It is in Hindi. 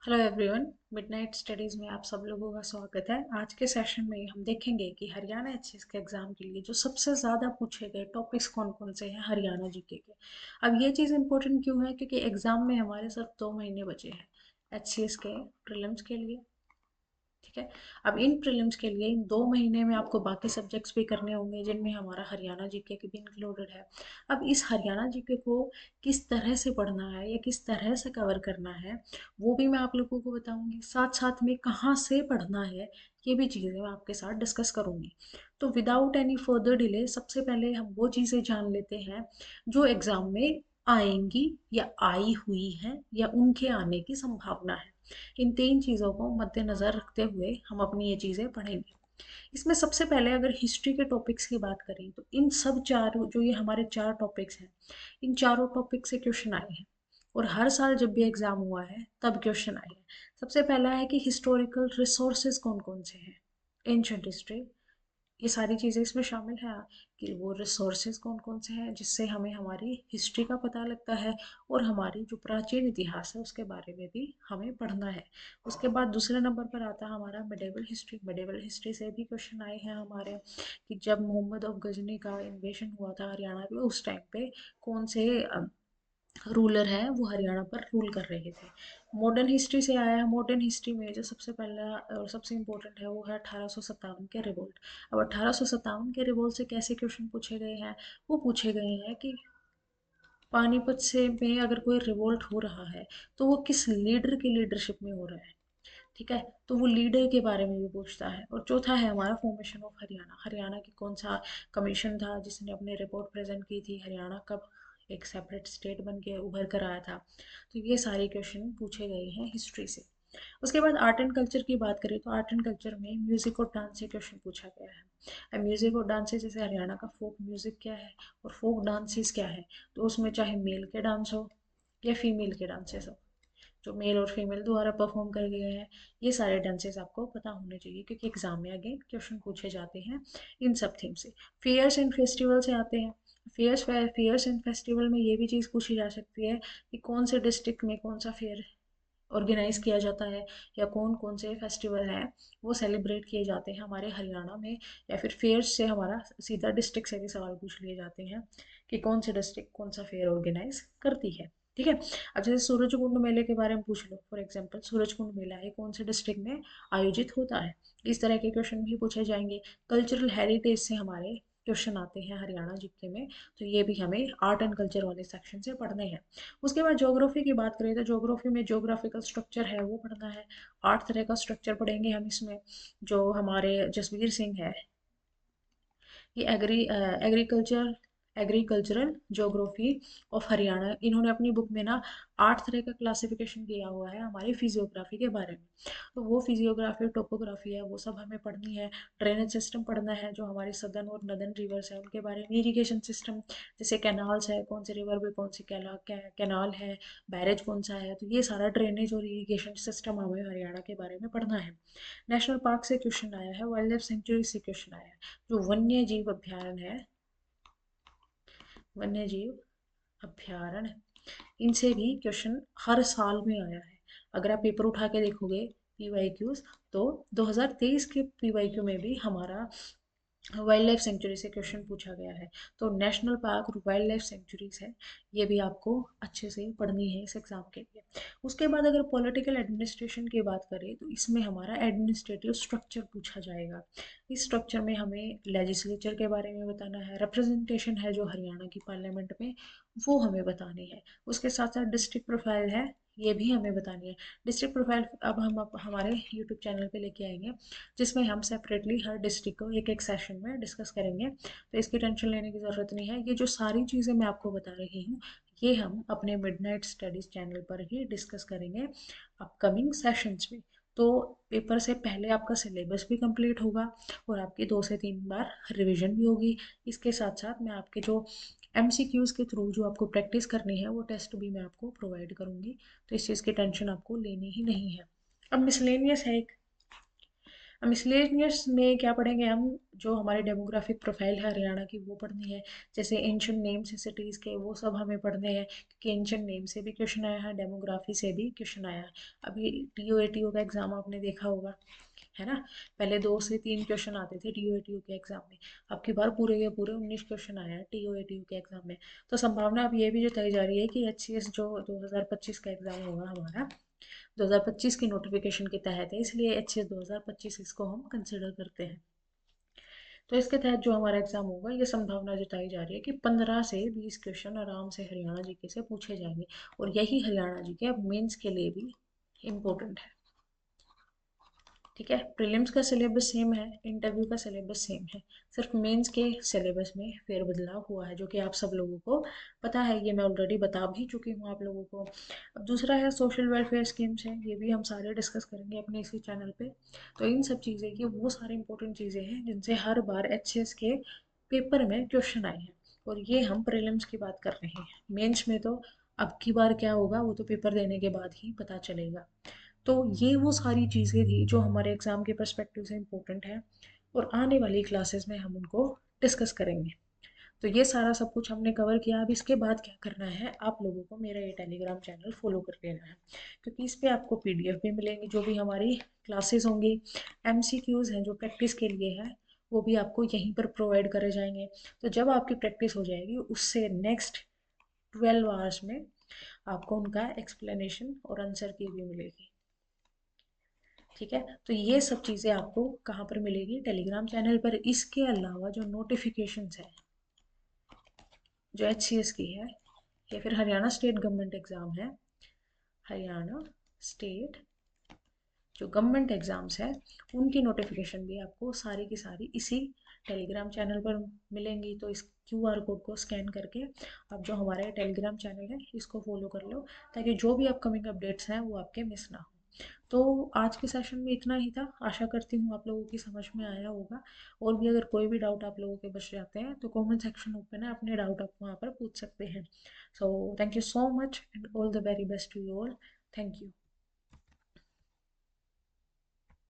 हेलो एवरीवन, मिडनाइट स्टडीज़ में आप सब लोगों का स्वागत है। आज के सेशन में हम देखेंगे कि हरियाणा एचएस के एग्ज़ाम के लिए जो सबसे ज़्यादा पूछे गए टॉपिक्स कौन कौन से हैं हरियाणा जीके के। अब ये चीज़ इंपॉर्टेंट क्यों है, क्योंकि एग्ज़ाम में हमारे सिर्फ 2 महीने बचे हैं एचसीएस के प्रीलिम्स के लिए। ठीक है। अब इन प्रीलिम्स के लिए इन 2 महीने में आपको बाकी सब्जेक्ट्स भी करने होंगे, जिनमें हमारा हरियाणा जीके भी इंक्लूडेड है। अब इस हरियाणा जीके को किस तरह से पढ़ना है या किस तरह से कवर करना है, वो भी मैं आप लोगों को बताऊंगी। साथ साथ में कहाँ से पढ़ना है, ये भी चीज़ें मैं आपके साथ डिस्कस करूंगी। तो विदाउट एनी फर्दर डिले सबसे पहले हम वो चीज़ें जान लेते हैं जो एग्ज़ाम में आएंगी या आई हुई हैं या उनके आने की संभावना है। इन 3 चीज़ों को मद्देनज़र रखते हुए हम अपनी ये चीज़ें पढ़ेंगे। इसमें सबसे पहले अगर हिस्ट्री के टॉपिक्स की बात करें तो इन सब चारों जो ये हमारे 4 टॉपिक्स हैं, इन चारों टॉपिक से क्वेश्चन आए हैं और हर साल जब भी एग्ज़ाम हुआ है तब क्वेश्चन आए हैं। सबसे पहला है कि हिस्टोरिकल रिसोर्सेज कौन कौन से हैं। एंशंट हिस्ट्री, ये सारी चीज़ें इसमें शामिल हैं कि वो रिसोर्सेज कौन कौन से हैं जिससे हमें हमारी हिस्ट्री का पता लगता है और हमारी जो प्राचीन इतिहास है उसके बारे में भी हमें पढ़ना है। उसके बाद दूसरे नंबर पर आता है हमारा मिडेवल हिस्ट्री। मिडेवल हिस्ट्री से भी क्वेश्चन आए हैं हमारे कि जब मोहम्मद ऑफ गजनी का इन्वेशन हुआ था हरियाणा पे, उस टाइम पे कौन से रूलर हैं वो हरियाणा पर रूल कर रहे थे। मॉडर्न हिस्ट्री से आया है। मॉडर्न हिस्ट्री में जो सबसे पहला और सबसे इम्पोर्टेंट है वो है 1857 के रिवोल्ट। अब 1857 के रिवोल्ट से कैसे क्वेश्चन पूछे गए हैं, वो पूछे गए हैं कि पानीपत से में अगर कोई रिवोल्ट हो रहा है तो वो किस लीडर की लीडरशिप में हो रहा है। ठीक है, तो वो लीडर के बारे में भी पूछता है। और चौथा है हमारा फॉर्मेशन ऑफ हरियाणा। हरियाणा की कौन सा कमीशन था जिसने अपनी रिपोर्ट प्रेजेंट की थी, हरियाणा कब एक सेपरेट स्टेट बन के उभर कर आया था। तो ये सारे क्वेश्चन पूछे गए हैं हिस्ट्री से। उसके बाद आर्ट एंड कल्चर की बात करें तो आर्ट एंड कल्चर में म्यूजिक और डांस से क्वेश्चन पूछा गया है। अब म्यूजिक और डांसेस जैसे हरियाणा का फोक म्यूजिक क्या है और फोक डांसेस क्या है, तो उसमें चाहे मेल के डांस हो या फीमेल के डांसेस हो, जो मेल और फीमेल द्वारा परफॉर्म कर गए हैं, ये सारे डांसेस आपको पता होने चाहिए क्योंकि एग्जाम में अगेन क्वेश्चन पूछे जाते हैं इन सब थीम से। फेयर्स एंड फेस्टिवल से आते हैं। फेयर्स एंड फेस्टिवल में ये भी चीज़ पूछी जा सकती है कि कौन से डिस्ट्रिक्ट में कौन सा फेयर ऑर्गेनाइज किया जाता है या कौन कौन से फेस्टिवल हैं वो सेलिब्रेट किए जाते हैं हमारे हरियाणा में। या फिर फेयर्स से हमारा सीधा डिस्ट्रिक्ट से भी सवाल पूछ लिए जाते हैं कि कौन से डिस्ट्रिक्ट कौन सा फेयर ऑर्गेनाइज करती है। ठीक है। अब जैसे सूरज कुंड मेले के बारे में पूछ लो, फॉर एग्जांपल सूरज कुंड मेला है कौन से डिस्ट्रिक्ट में आयोजित होता है। इस तरह के क्वेश्चन भी पूछे जाएंगे। कल्चरल हेरिटेज से हमारे क्वेश्चन आते हैं हरियाणा जीके में, तो ये भी हमें आर्ट एंड कल्चर वाले सेक्शन से पढ़ने हैं। उसके बाद ज्योग्राफी की बात करें तो ज्योग्राफी में ज्योग्राफिकल स्ट्रक्चर है वो पढ़ना है। 8 तरह का स्ट्रक्चर पढ़ेंगे हम इसमें। जो हमारे जसवीर सिंह है, ये agriculture agricultural geography of Haryana, इन्होंने अपनी बुक में ना 8 तरह का क्लासिफिकेशन किया हुआ है हमारी फिजियोग्राफी के बारे में। तो वो फिजियोग्राफी टोपोग्राफी है वो सब हमें पढ़नी है। ड्रेनेज सिस्टम पढ़ना है, जो हमारी सदर्न और नदर्न रिवर्स है उनके बारे में। इरिगेशन सिस्टम जैसे कैनाल्स है, कौन से रिवर में कौन सी कैनाल है, बैरेज कौन सा है, तो ये सारा ड्रेनेज और इरिगेशन सिस्टम हमें हरियाणा के बारे में पढ़ना है। नेशनल पार्क से क्वेश्चन आया है, वाइल्ड लाइफ सेंचुरी से क्वेश्चन आया है। जो वन्य जीव अभ्यारण्य है, वन्य जीव अभ्यारण्य, इनसे भी क्वेश्चन हर साल में आया है। अगर आप पेपर उठा के देखोगे पीवाईक्यूज, तो 2023 के पीवाईक्यू में भी हमारा वाइल्ड लाइफ सेंचुरी से क्वेश्चन पूछा गया है। तो नेशनल पार्क और वाइल्ड लाइफ सेंचुरीज है, ये भी आपको अच्छे से पढ़नी है इस एग्ज़ाम के लिए। उसके बाद अगर पॉलिटिकल एडमिनिस्ट्रेशन की बात करें तो इसमें हमारा एडमिनिस्ट्रेटिव स्ट्रक्चर पूछा जाएगा। इस स्ट्रक्चर में हमें लेजिस्लेचर के बारे में बताना है, रिप्रेजेंटेशन है जो हरियाणा की पार्लियामेंट में वो हमें बतानी है। उसके साथ साथ डिस्ट्रिक्ट प्रोफाइल है, ये भी हमें बतानी है। डिस्ट्रिक्ट प्रोफाइल अब हमारे यूट्यूब चैनल पे लेके आएंगे, जिसमें हम सेपरेटली हर डिस्ट्रिक्ट को एक एक सेशन में डिस्कस करेंगे, तो इसकी टेंशन लेने की ज़रूरत नहीं है। ये जो सारी चीज़ें मैं आपको बता रही हूँ ये हम अपने मिडनाइट स्टडीज़ चैनल पर ही डिस्कस करेंगे अपकमिंग सेशंस में। तो पेपर से पहले आपका सिलेबस भी कंप्लीट होगा और आपकी 2 से 3 बार रिवीजन भी होगी। इसके साथ साथ मैं आपके जो एमसीक्यूज़ के थ्रू जो आपको प्रैक्टिस करनी है वो टेस्ट भी मैं आपको प्रोवाइड करूँगी, तो इस चीज़ की टेंशन आपको लेनी ही नहीं है। अब मिसलेनियस है एक। अब मिसलेनियस में क्या पढ़ेंगे हम, जो हमारी डेमोग्राफिक प्रोफाइल है हरियाणा की वो पढ़नी है, जैसे एंशियंट नेम्स है सिटीज़ के, वो सब हमें पढ़ने हैं, क्योंकि एंशियंट नेम से भी क्वेश्चन आया है, डेमोग्राफी से भी क्वेश्चन आया है। अभी टीओ का एग्ज़ाम आपने देखा होगा, है ना। पहले 2 से 3 क्वेश्चन आते थे टीओ के एग्ज़ाम में, अब की बार पूरे के पूरे 19 क्वेश्चन आया है टीओ के एग्ज़ाम में। तो संभावना अब ये भी जताई जा रही है कि एचसीएस जो 2025 का एग्ज़ाम होगा हमारा, 2025 की नोटिफिकेशन के तहत है, इसलिए एचसीएस 2025 इसको हम कंसिडर करते हैं। तो इसके तहत जो हमारा एग्जाम होगा, ये संभावना जताई जा रही है कि 15 से 20 क्वेश्चन आराम से हरियाणा जीके से पूछे जाएंगे, और यही हरियाणा जीके अब मेंस के लिए भी इम्पोर्टेंट है। ठीक है, प्रीलिम्स का सिलेबस सेम है, इंटरव्यू का सिलेबस सेम है, सिर्फ मेंस के सिलेबस में फेरबदलाव हुआ है, जो कि आप सब लोगों को पता है, ये मैं ऑलरेडी बता भी चुकी हूँ आप लोगों को। अब दूसरा है सोशल वेलफेयर स्कीम्स हैं, ये भी हम सारे डिस्कस करेंगे अपने इसी चैनल पे। तो इन सब चीज़ें, ये वो सारी इंपॉर्टेंट चीज़ें हैं जिनसे हर बार एचसीएस के पेपर में क्वेश्चन आए हैं, और ये हम प्रीलिम्स की बात कर रहे हैं। मेंस में तो अब की बार क्या होगा वो तो पेपर देने के बाद ही पता चलेगा। तो ये वो सारी चीज़ें थी जो हमारे एग्ज़ाम के पर्सपेक्टिव से इम्पोर्टेंट है, और आने वाली क्लासेस में हम उनको डिस्कस करेंगे। तो ये सारा सब कुछ हमने कवर किया। अब इसके बाद क्या करना है, आप लोगों को मेरा ये टेलीग्राम चैनल फॉलो कर लेना है, क्योंकि इस पे आपको पीडीएफ भी मिलेंगी, जो भी हमारी क्लासेस होंगी, एमसीक्यूज़ हैं जो प्रैक्टिस के लिए है, वो भी आपको यहीं पर प्रोवाइड करे जाएंगे। तो जब आपकी प्रैक्टिस हो जाएगी, उससे नेक्स्ट 12 आवर्स में आपको उनका एक्सप्लेनेशन और आंसर की भी मिलेगी। ठीक है, तो ये सब चीज़ें आपको कहाँ पर मिलेगी, टेलीग्राम चैनल पर। इसके अलावा जो नोटिफिकेशंस है, जो एचसीएस की है, या फिर हरियाणा स्टेट गवर्नमेंट एग्ज़ाम है, हरियाणा स्टेट जो गवर्नमेंट एग्ज़ाम्स है, उनकी नोटिफिकेशन भी आपको सारी की सारी इसी टेलीग्राम चैनल पर मिलेंगी। तो इस क्यूआर कोड को स्कैन करके आप जो हमारे टेलीग्राम चैनल है इसको फॉलो कर लो, ताकि जो भी अपकमिंग अपडेट्स हैं वो आपके मिस ना हो। तो आज के सेशन में इतना ही था, आशा करती हूँ आप लोगों की समझ में आया होगा। और भी अगर कोई भी डाउट आप लोगों के बच जाते हैं तो कमेंट सेक्शन ओपन है, अपने डाउट आप वहाँ पर पूछ सकते हैं। So thank you so much and all the very best to you all. Thank you.